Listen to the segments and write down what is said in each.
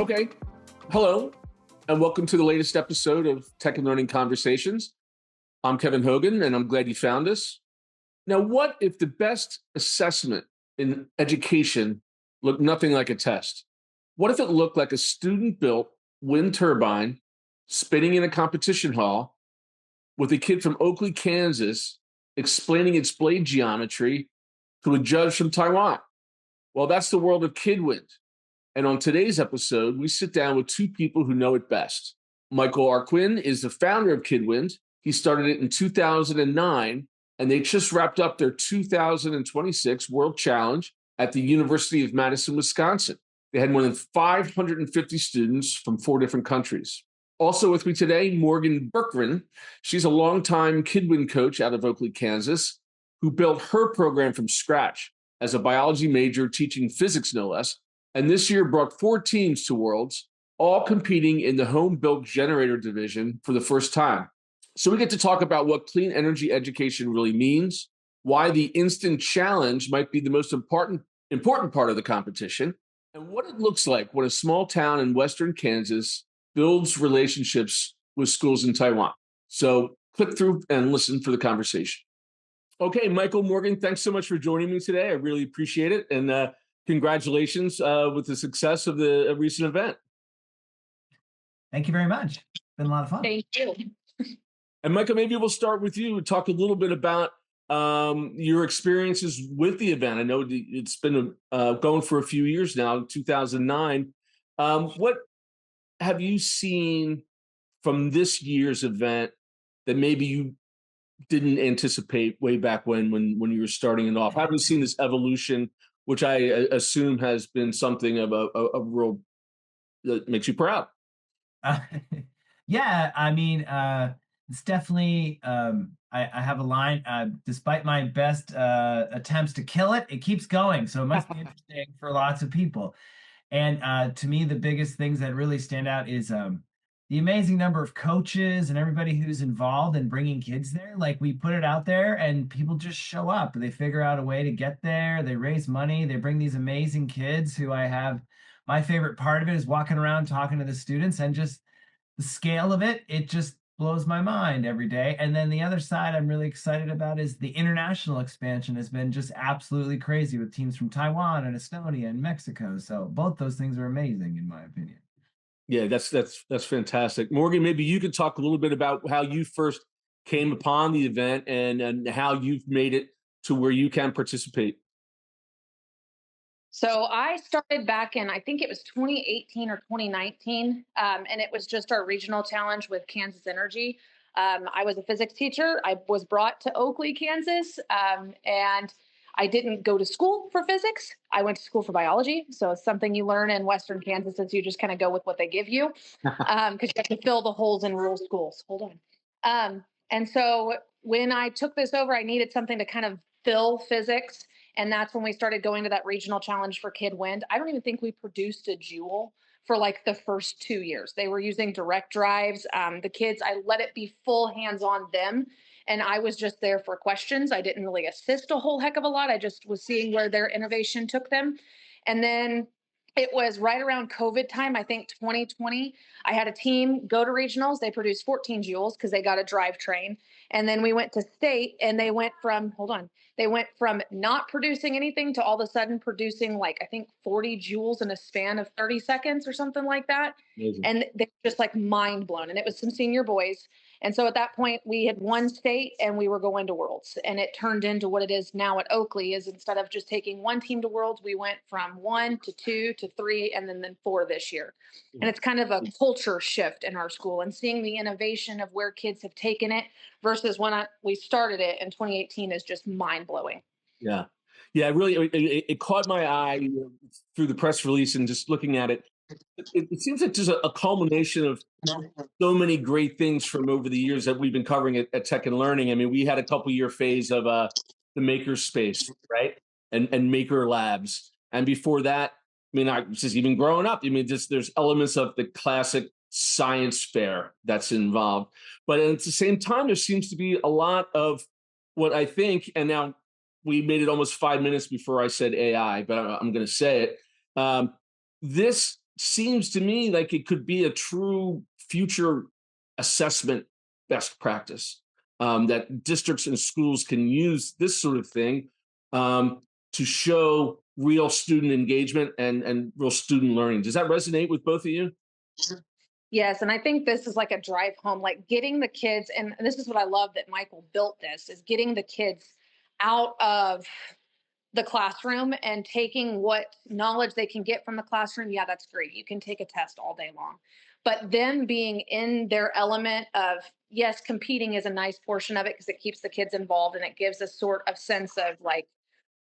Okay. Hello, and welcome to the latest episode of Tech and Learning Conversations. I'm Kevin Hogan, and I'm glad you found us. Now, what if the best assessment in education looked nothing like a test? What if it looked like a student-built wind turbine spinning in a competition hall with a kid from Oakley, Kansas, explaining its blade geometry to a judge from Taiwan? Well, that's the world of KidWind. And on today's episode, we sit down with two people who know it best. Michael Arquin is the founder of KidWind. He started it in 2009, and they just wrapped up their 2026 World Challenge at the University of Madison, Wisconsin. They had more than 550 students from 4 different countries. Also with me today, Morgan Berkgren. She's a longtime KidWind coach out of Oakley, Kansas, who built her program from scratch as a biology major, teaching physics no less, and this year brought 4 teams to Worlds, all competing in the home-built generator division for the first time. So we get to talk about what clean energy education really means, why the instant challenge might be the most important part of the competition, and what it looks like when a small town in Western Kansas builds relationships with schools in Taiwan. So click through and listen for the conversation. Okay, Michael, Morgan, thanks so much for joining me today. I really appreciate it. And congratulations with the success of the recent event. Thank you very much. It's been a lot of fun. Thank you. And Michael, maybe we'll start with you. Talk a little bit about your experiences with the event. I know it's been going for a few years now, 2009. What have you seen from this year's event that maybe you didn't anticipate way back when you were starting it off? How have you seen this evolution, which I assume has been something of a real that makes you proud? Yeah, I mean, it's definitely, I have a line, despite my best attempts to kill it, it keeps going. So it must be interesting for lots of people. And to me, the biggest things that really stand out is the amazing number of coaches and everybody who's involved in bringing kids there. Like, we put it out there and people just show up. They figure out a way to get there. They raise money. They bring these amazing kids who I have. My favorite part of it is walking around talking to the students, and just the scale of it. It just blows my mind every day. And then the other side I'm really excited about is the international expansion has been just absolutely crazy with teams from Taiwan and Estonia and Mexico. So both those things are amazing in my opinion. Yeah, that's fantastic. Morgan, maybe you could talk a little bit about how you first came upon the event and how you've made it to where you can participate. So I started back in, I think it was 2018 or 2019, and it was just our regional challenge with Kansas Energy. I was a physics teacher. I was brought to Oakley, Kansas, and I didn't go to school for physics. I went to school for biology. So it's something you learn in Western Kansas is you just kind of go with what they give you, because you have to fill the holes in rural schools. Hold on. And so when I took this over, I needed something to kind of fill physics. And that's when we started going to that regional challenge for KidWind. I don't even think we produced a joule for like the first 2 years. They were using direct drives. The kids, I let it be full hands on them. And I was just there for questions. I didn't really assist a whole heck of a lot. I just was seeing where their innovation took them. And then it was right around COVID time, I think 2020. I had a team go to regionals. They produced 14 joules because they got a drivetrain. And then we went to state, and they went from not producing anything to all of a sudden producing like, I think 40 joules in a span of 30 seconds or something like that. Amazing. And they were just like mind blown. And it was some senior boys. And so at that point we had won state and we were going to Worlds, and it turned into what it is now at Oakley. Is instead of just taking one team to Worlds, we went from 1 to 2 to 3 and then 4 this year. And it's kind of a culture shift in our school, and seeing the innovation of where kids have taken it versus when we started it in 2018 is just mind blowing. Yeah. Yeah, it caught my eye through the press release and just looking at it. It seems like there's a culmination of so many great things from over the years that we've been covering at Tech and Learning. I mean, we had a couple-year phase of the maker space, right? And maker labs. And before that, I mean, just even growing up, I mean, there's elements of the classic science fair that's involved. But at the same time, there seems to be a lot of what I think, and now we made it almost 5 minutes before I said AI, but I'm going to say it. This seems to me like it could be a true future assessment best practice, that districts and schools can use this sort of thing, to show real student engagement and real student learning. Does that resonate with both of you? Yes, and I think this is like a drive home, like getting the kids, and this is what I love that Michael built this, is getting the kids out of the classroom and taking what knowledge they can get from the classroom. Yeah, that's great. You can take a test all day long. But them being in their element of, yes, competing is a nice portion of it because it keeps the kids involved and it gives a sort of sense of like,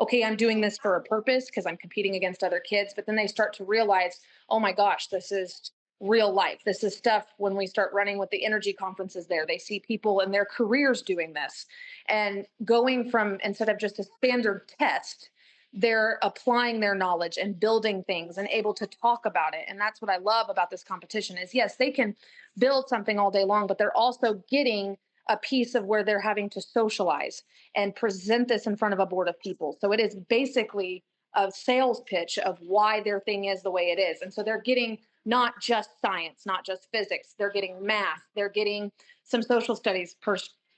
okay, I'm doing this for a purpose because I'm competing against other kids. But then they start to realize, oh my gosh, this is real life. This is stuff when we start running with the energy conferences there. They see people in their careers doing this and going from instead of just a standard test, they're applying their knowledge and building things and able to talk about it. And that's what I love about this competition is yes, they can build something all day long, but they're also getting a piece of where they're having to socialize and present this in front of a board of people. So it is basically a sales pitch of why their thing is the way it is. And so they're getting not just science, not just physics, they're getting math, they're getting some social studies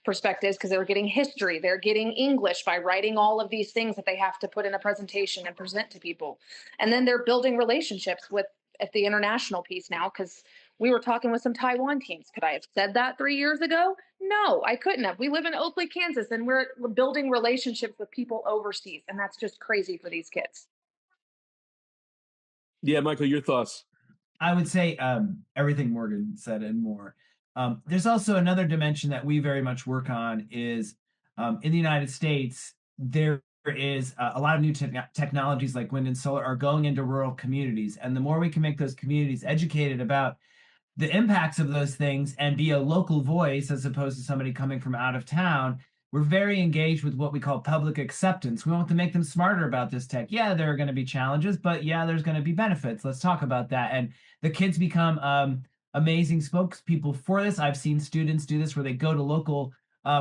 perspectives because they're getting history, they're getting English by writing all of these things that they have to put in a presentation and present to people. And then they're building relationships with at the international piece now because we were talking with some Taiwan teams. Could I have said that 3 years ago? No, I couldn't have. We live in Oakley, Kansas, and we're building relationships with people overseas. And that's just crazy for these kids. Yeah, Michael, your thoughts? I would say everything Morgan said and more. There's also another dimension that we very much work on is in the United States, there is a lot of new technologies like wind and solar are going into rural communities. And the more we can make those communities educated about the impacts of those things and be a local voice as opposed to somebody coming from out of town, we're very engaged with what we call public acceptance. We want to make them smarter about this tech. Yeah, there are going to be challenges, but yeah, there's going to be benefits. Let's talk about that. And the kids become amazing spokespeople for this. I've seen students do this where they go to local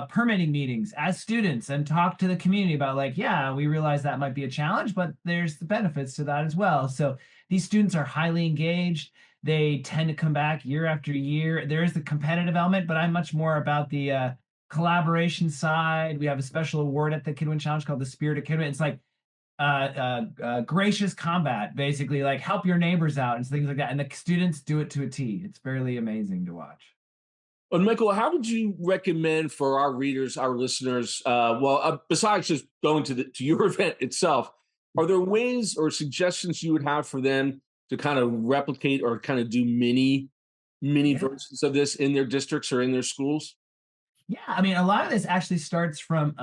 permitting meetings as students and talk to the community about like, yeah, we realize that might be a challenge, but there's the benefits to that as well. So these students are highly engaged. They tend to come back year after year. There is the competitive element, but I'm much more about the collaboration side. We have a special award at the KidWind Challenge called the Spirit of KidWind. It's like gracious combat, basically, like help your neighbors out and things like that. And the students do it to a T. It's fairly amazing to watch. And Michael, how would you recommend for our readers, our listeners, besides just going to your event itself, are there ways or suggestions you would have for them to kind of replicate or kind of do mini versions of this in their districts or in their schools? Yeah, I mean, a lot of this actually starts from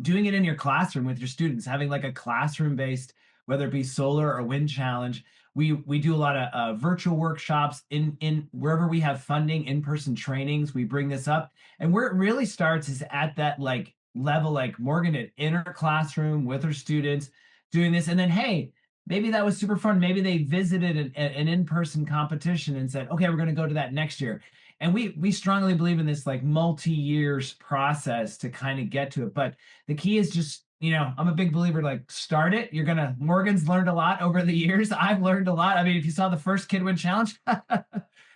doing it in your classroom with your students, having like a classroom-based, whether it be solar or wind challenge. We do a lot of virtual workshops in wherever we have funding, in-person trainings. We bring this up, and where it really starts is at that like level, like Morgan did, in her classroom with her students, doing this, and then hey, maybe that was super fun. Maybe they visited an in-person competition and said, okay, we're going to go to that next year. And we strongly believe in this like multi-years process to kind of get to it. But the key is just, I'm a big believer, like start it. Morgan's learned a lot over the years. I've learned a lot. I mean, if you saw the first KidWind Challenge,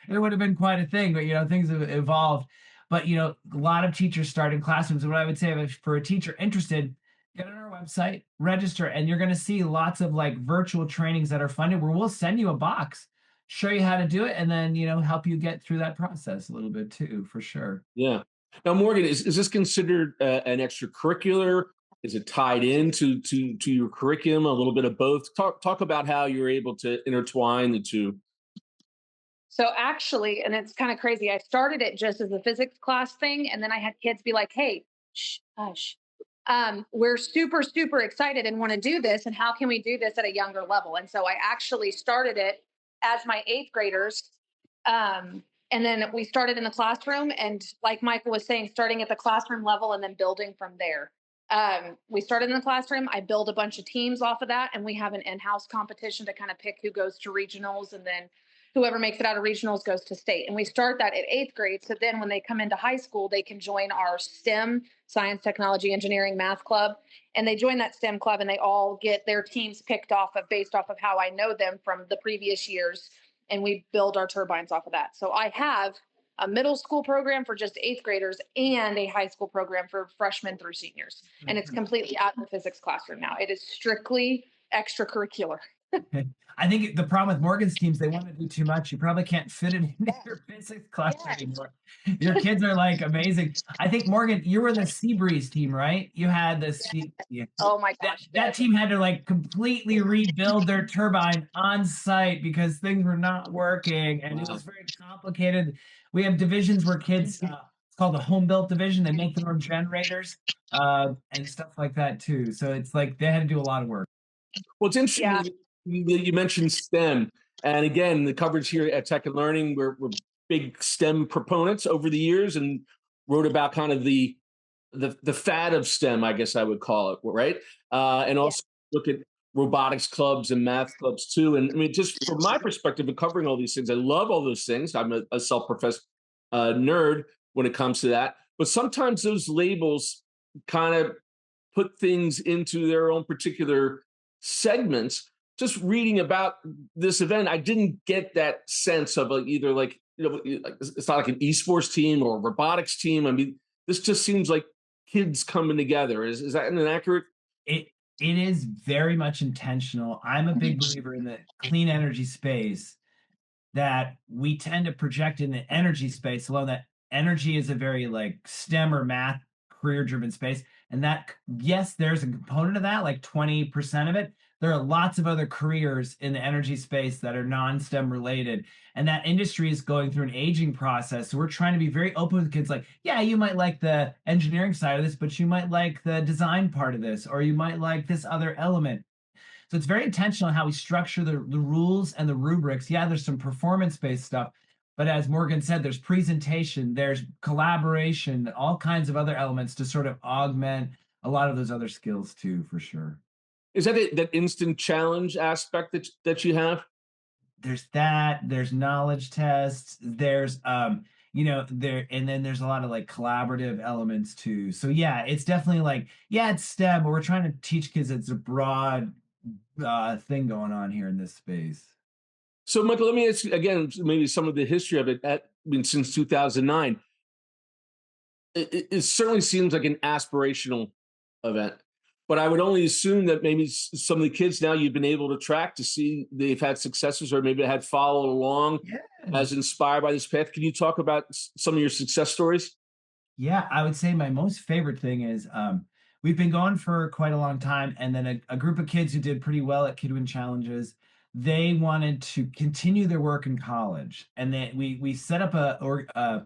it would have been quite a thing, but things have evolved. But a lot of teachers start in classrooms. And what I would say for a teacher interested, get on our website, register, and you're going to see lots of like virtual trainings that are funded where we'll send you a box, show you how to do it, and then help you get through that process a little bit too, for sure. Yeah. Now, Morgan, is this considered an extracurricular? Is it tied into to your curriculum? A little bit of both. Talk about how you're able to intertwine the two. So actually, and it's kind of crazy, I started it just as a physics class thing, and then I had kids be like, "Hey, shh, hush. We're super, super excited and want to do this. And how can we do this at a younger level?" And so I actually started it as my eighth graders. And then we started in the classroom. And like Michael was saying, starting at the classroom level and then building from there. We started in the classroom. I build a bunch of teams off of that. And we have an in-house competition to kind of pick who goes to regionals. And then whoever makes it out of regionals goes to state. And we start that at eighth grade. So then when they come into high school, they can join our STEM, science, technology, engineering, math club. And they join that STEM club and they all get their teams picked based off of how I know them from the previous years. and we build our turbines off of that. So I have a middle school program for just 8th graders and a high school program for freshmen through seniors. And it's completely out of the physics classroom now. It is strictly extracurricular. I think the problem with Morgan's teams, they want to do too much. You probably can't fit it into your physics class Yes. anymore. Your kids are like amazing. I think, Morgan, you were the Seabreeze team, right? You had the Sea. Yeah. Oh my gosh. That team had to like completely rebuild their turbine on site because things were not working, and it was very complicated. We have divisions where kids, it's called the home built division. They make their own generators and stuff like that too. So it's like they had to do a lot of work. Well, it's interesting Yeah. you mentioned STEM. And again, the coverage here at Tech and Learning, we're big STEM proponents over the years and wrote about kind of the fad of STEM, I guess I would call it, right? And also look at robotics clubs and math clubs too. And I mean, just from my perspective of covering all these things, I love all those things. I'm a self-professed nerd when it comes to that. But sometimes those labels kind of put things into their own particular segments. Just reading about this event, I didn't get that sense of either it's not like an esports team or a robotics team. I mean, this just seems like kids coming together. Is that an accurate? It is very much intentional. I'm a big believer in the clean energy space, that we tend to project in the energy space alone, that energy is a very like STEM or math career driven space. And that, yes, there's a component of that, like 20% of it. There are lots of other careers in the energy space that are non-STEM related. And that industry is going through an aging process. So we're trying to be very open with kids, like, yeah, you might like the engineering side of this, but you might like the design part of this, or you might like this other element. So it's very intentional how we structure the rules and the rubrics. Yeah, there's some performance-based stuff, but as Morgan said, there's presentation, there's collaboration, all kinds of other elements to sort of augment a lot of those other skills too, for sure. Is that that instant challenge aspect that you have? There's that, there's knowledge tests, there's there, and then there's a lot of like collaborative elements too. So yeah, it's definitely like, yeah, it's STEM, but we're trying to teach kids it's a broad thing going on here in this space. So, Michael, let me ask you again, maybe some of the history of it. Since 2009, it certainly seems like an aspirational event. But I would only assume that maybe some of the kids now you've been able to track to see they've had successes or maybe had followed along as inspired by this path. Can you talk about some of your success stories? Yeah, I would say my most favorite thing is we've been going for quite a long time, and then a group of kids who did pretty well at KidWind challenges, they wanted to continue their work in college, and then we set up a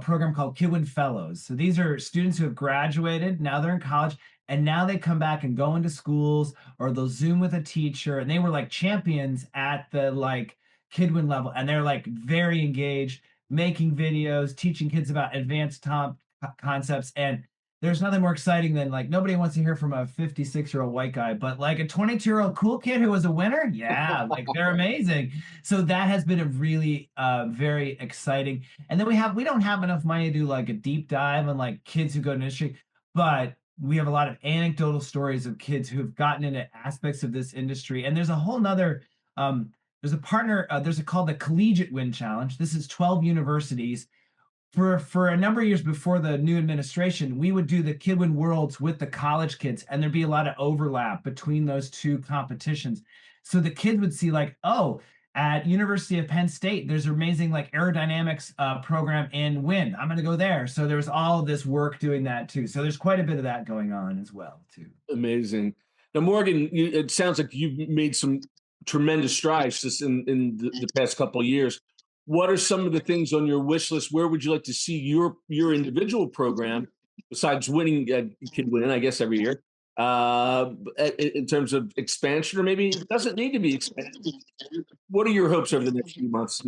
program called KidWind Fellows. So these are students who have graduated, now they're in college, and now they come back and go into schools, or they'll Zoom with a teacher, and they were like champions at the like KidWind level, and they're like very engaged, making videos, teaching kids about advanced top concepts. And there's nothing more exciting than, like, nobody wants to hear from a 56-year-old white guy, but like a 22-year-old cool kid who was a winner. Yeah, like they're amazing. So that has been a really very exciting. And then we don't have enough money to do like a deep dive on like kids who go to industry, but we have a lot of anecdotal stories of kids who have gotten into aspects of this industry. And there's a whole nother there's a partner, called the Collegiate Wind Challenge. This is 12 universities. For a number of years before the new administration, we would do the KidWind Worlds with the college kids, and there'd be a lot of overlap between those two competitions. So the kids would see like, oh, at University of Penn State, there's an amazing like aerodynamics program in wind. I'm going to go there. So there was all of this work doing that too. So there's quite a bit of that going on as well too. Amazing. Now, Morgan, it sounds like you've made some tremendous strides just in the past couple of years. What are some of the things on your wish list? Where would you like to see your individual program, besides winning KidWind, I guess, every year, in terms of expansion, or maybe it doesn't need to be expanded? What are your hopes over the next few months?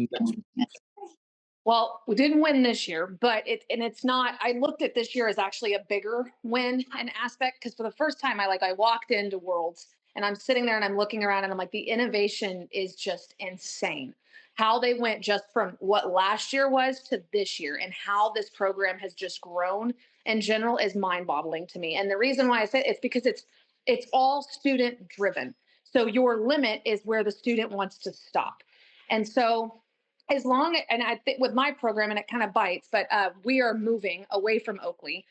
Well, we didn't win this year, but it's not. I looked at this year as actually a bigger win and aspect, because for the first time, I walked into Worlds and I'm sitting there and I'm looking around and I'm like, the innovation is just insane. How they went just from what last year was to this year, and how this program has just grown in general is mind-boggling to me. And the reason why I say it's because it's all student driven. So your limit is where the student wants to stop. And so as long, and I think with my program, and it kind of bites, but we are moving away from Oakley,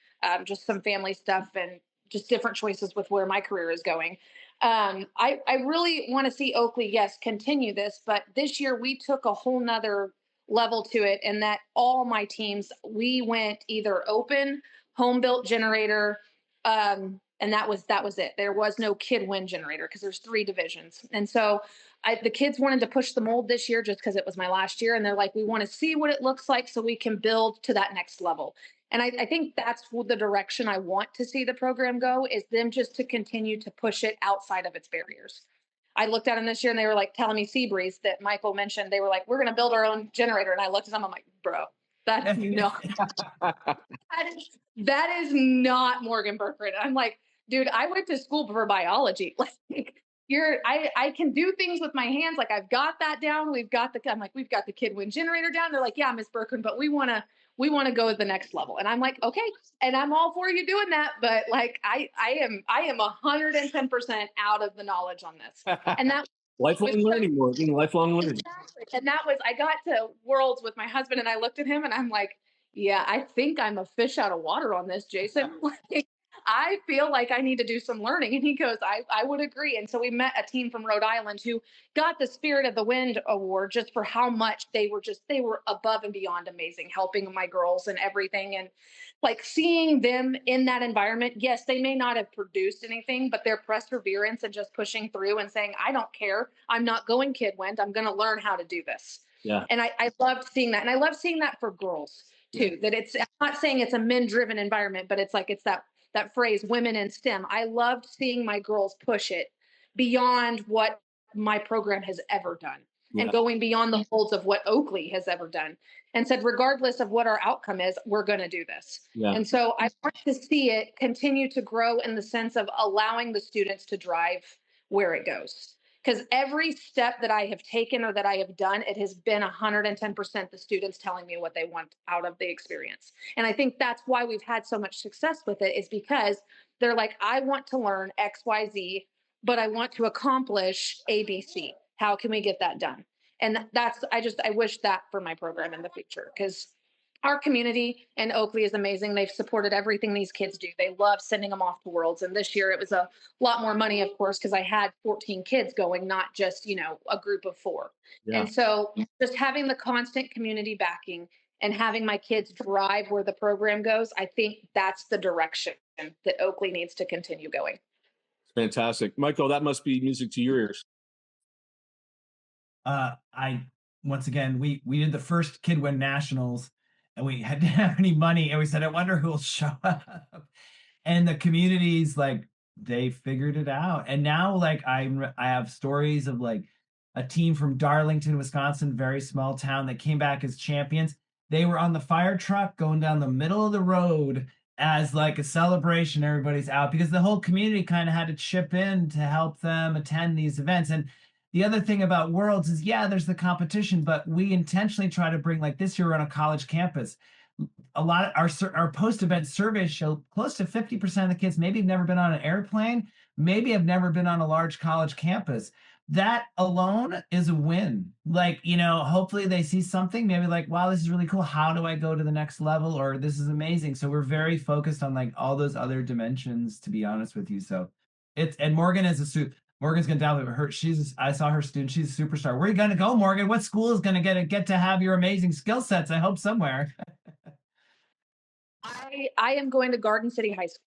just some family stuff and just different choices with where my career is going. I really want to see Oakley, yes, continue this, but this year we took a whole nother level to it, and that all my teams, we went either open, home built generator, and that was it. There was no KidWind generator because there's 3 divisions, and so the kids wanted to push the mold this year just because it was my last year, and they're like, we want to see what it looks like so we can build to that next level. And I think that's the direction I want to see the program go, is them just to continue to push it outside of its barriers. I looked at them this year and they were like telling me Seabreeze that Michael mentioned. They were like, we're going to build our own generator. And I looked at them, I'm like, bro, that's not, that is not Morgan Berkgren. I'm like, dude, I went to school for biology. Like, I can do things with my hands. Like, I've got that down. I'm like, we've got the KidWind generator down. They're like, yeah, Miss Berkgren, but we want to go to the next level. And I'm like, okay. And I'm all for you doing that. But like, I am 110% out of the knowledge on this. And that lifelong learning, Morgan, lifelong learning. Exactly. And I got to Worlds with my husband and I looked at him and I'm like, yeah, I think I'm a fish out of water on this, Jason. Like, I feel like I need to do some learning. And he goes, I would agree. And so we met a team from Rhode Island who got the Spirit of the Wind award just for how much they were above and beyond amazing, helping my girls and everything. And like seeing them in that environment, yes, they may not have produced anything, but their perseverance and just pushing through and saying, I don't care. I'm not going KidWind. I'm going to learn how to do this. Yeah. And I loved seeing that. And I love seeing that for girls too, that I'm not saying it's a men driven environment, but it's that phrase, women in STEM. I loved seeing my girls push it beyond what my program has ever done, and going beyond the molds of what Oakley has ever done, and said, regardless of what our outcome is, we're going to do this. Yeah. And so I want to see it continue to grow in the sense of allowing the students to drive where it goes. Because every step that I have taken or that I have done, it has been 110% the students telling me what they want out of the experience. And I think that's why we've had so much success with it, is because they're like, I want to learn X, Y, Z, but I want to accomplish A, B, C. How can we get that done? And I wish that for my program in the future, because our community in Oakley is amazing. They've supported everything these kids do. They love sending them off to Worlds. And this year it was a lot more money, of course, because I had 14 kids going, not just, a group of 4. Yeah. And so just having the constant community backing and having my kids drive where the program goes, I think that's the direction that Oakley needs to continue going. Fantastic. Michael, that must be music to your ears. Once again, we did the first KidWind Nationals, and we didn't have any money, and we said, I wonder who will show up. And the communities, like, they figured it out. And now, like, I have stories of like a team from Darlington, Wisconsin, very small town, that came back as champions. They were on the fire truck going down the middle of the road as like a celebration. Everybody's out because the whole community kind of had to chip in to help them attend these events. And the other thing about Worlds is, there's the competition, but we intentionally try to bring, like this year we're on a college campus. A lot of our post-event surveys show close to 50% of the kids maybe have never been on an airplane, maybe have never been on a large college campus. That alone is a win. Like, hopefully they see something, maybe like, wow, this is really cool. How do I go to the next level? Or this is amazing. So we're very focused on like all those other dimensions, to be honest with you. So and Morgan is Morgan's going to download her. I saw her student. She's a superstar. Where are you going to go, Morgan? What school is going to get to have your amazing skill sets? I hope somewhere. I am going to Garden City High School.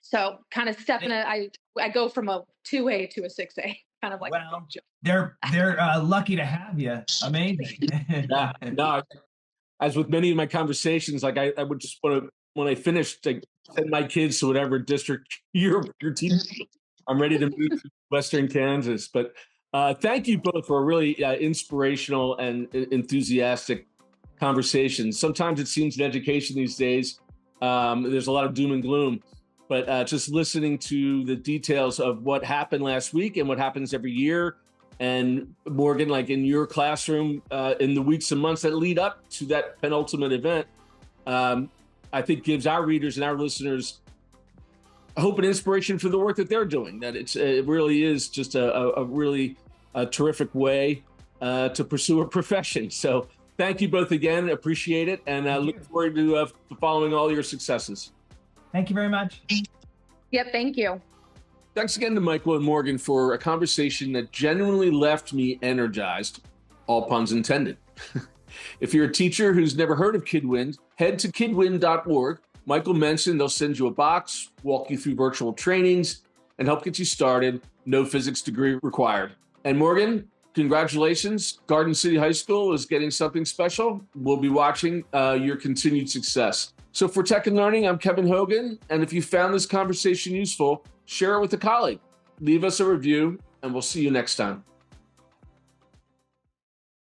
So kind of stepping, I go from a 2A to a 6A, kind of like. Well, they're lucky to have you. Amazing. No, as with many of my conversations, like I would just want to, when I finished, like, send my kids to whatever district your team. I'm ready to move to Western Kansas. But thank you both for a really inspirational and enthusiastic conversation. Sometimes it seems in education these days, there's a lot of doom and gloom. But just listening to the details of what happened last week and what happens every year, and Morgan, like in your classroom, in the weeks and months that lead up to that penultimate event, I think gives our readers and our listeners hope and inspiration for the work that they're doing. That it really is just a really terrific way to pursue a profession. So thank you both again. Appreciate it. And look forward to following all your successes. Thank you very much. Yep. Thank you. Thanks again to Michael and Morgan for a conversation that genuinely left me energized, all puns intended. If you're a teacher who's never heard of KidWind, head to kidwind.org. Michael mentioned they'll send you a box, walk you through virtual trainings, and help get you started. No physics degree required. And Morgan, congratulations. Garden City High School is getting something special. We'll be watching your continued success. So for Tech and Learning, I'm Kevin Hogan. And if you found this conversation useful, share it with a colleague. Leave us a review, and we'll see you next time.